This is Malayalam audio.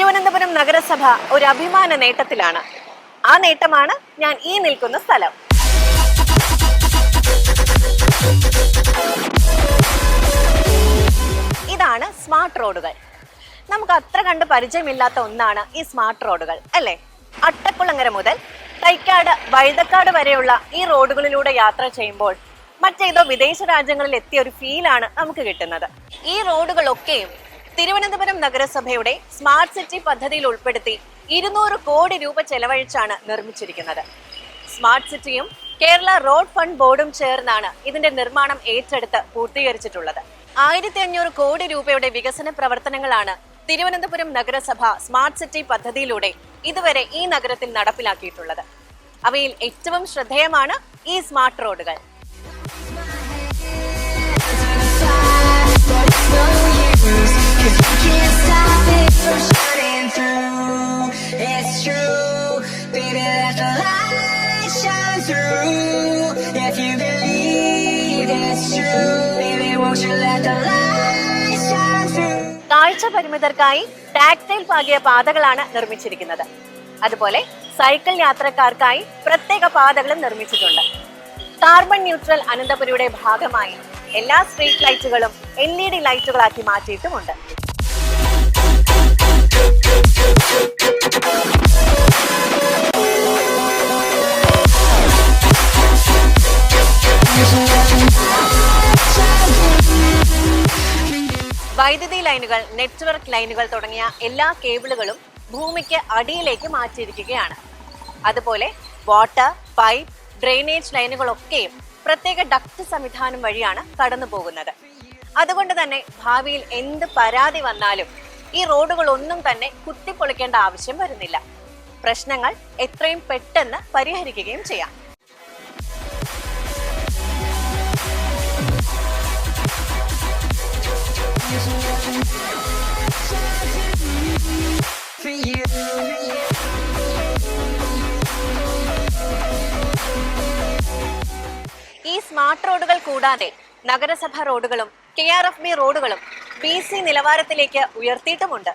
തിരുവനന്തപുരം നഗരസഭ ഒരു അഭിമാന നേട്ടത്തിലാണ്. ആ നേട്ടമാണ് ഞാൻ ഈ നിൽക്കുന്ന സ്ഥലം. ഇതാണ് സ്മാർട്ട് റോഡുകൾ. നമുക്ക് അത്ര കണ്ട് പരിചയമില്ലാത്ത ഒന്നാണ് ഈ സ്മാർട്ട് റോഡുകൾ, അല്ലേ? അട്ടക്കുളങ്ങര മുതൽ തൈക്കാട് വഴുതക്കാട് വരെയുള്ള ഈ റോഡുകളിലൂടെ യാത്ര ചെയ്യുമ്പോൾ മറ്റേതോ വിദേശ രാജ്യങ്ങളിൽ എത്തിയ ഒരു ഫീലാണ് നമുക്ക് കിട്ടുന്നത്. ഈ റോഡുകളൊക്കെയും തിരുവനന്തപുരം നഗരസഭയുടെ സ്മാർട്ട് സിറ്റി പദ്ധതിയിൽ ഉൾപ്പെടുത്തി 200 കോടി രൂപ ചെലവഴിച്ചാണ് നിർമ്മിച്ചിരിക്കുന്നത്. സ്മാർട്ട് സിറ്റിയും കേരള റോഡ് ഫണ്ട് ബോർഡും ചേർന്നാണ് ഇതിന്റെ നിർമ്മാണം ഏറ്റെടുത്ത് പൂർത്തീകരിച്ചിട്ടുള്ളത്. 1500 കോടി രൂപയുടെ വികസന പ്രവർത്തനങ്ങളാണ് തിരുവനന്തപുരം നഗരസഭ സ്മാർട്ട് സിറ്റി പദ്ധതിയിലൂടെ ഇതുവരെ ഈ നഗരത്തിൽ നടപ്പിലാക്കിയിട്ടുള്ളത്. അവയിൽ ഏറ്റവും ശ്രദ്ധേയമാണ് ഈ സ്മാർട്ട് റോഡുകൾ. കാഴ്ച പരിമിതർക്കായി ടാക്ടൈൽ പാകിയ പാതകളാണ് നിർമ്മിച്ചിരിക്കുന്നത്. അതുപോലെ സൈക്കിൾ യാത്രക്കാർക്കായി പ്രത്യേക പാതകളും നിർമ്മിച്ചിട്ടുണ്ട്. കാർബൺ ന്യൂട്രൽ അനന്തപുരിയുടെ ഭാഗമായി എല്ലാ സ്ട്രീറ്റ് ലൈറ്റുകളും LED ലൈറ്റുകളാക്കി മാറ്റിയിട്ടുമുണ്ട്. വൈദ്യുതി ലൈനുകൾ, നെറ്റ്വർക്ക് ലൈനുകൾ തുടങ്ങിയ എല്ലാ കേബിളുകളും ഭൂമിക്ക് അടിയിലേക്ക് മാറ്റിയിരിക്കുകയാണ്. അതുപോലെ വാട്ടർ, പൈപ്പ്, ഡ്രെയിനേജ് ലൈനുകളൊക്കെയും പ്രത്യേക ഡക്ട് സംവിധാനം വഴിയാണ് കടന്നു പോകുന്നത്. അതുകൊണ്ട് തന്നെ ഭാവിയിൽ എന്ത് പരാതി വന്നാലും ഈ റോഡുകളൊന്നും തന്നെ കുത്തിപ്പൊളിക്കേണ്ട ആവശ്യം വരുന്നില്ല. പ്രശ്നങ്ങൾ എത്രയും പെട്ടെന്ന് പരിഹരിക്കുകയും ചെയ്യാം. ഈ സ്മാർട്ട് റോഡുകൾ കൂടാതെ നഗരസഭ റോഡുകളും KRFB റോഡുകളും BC നിലവാരത്തിലേക്ക് ഉയർത്തിയിട്ടുമുണ്ട്.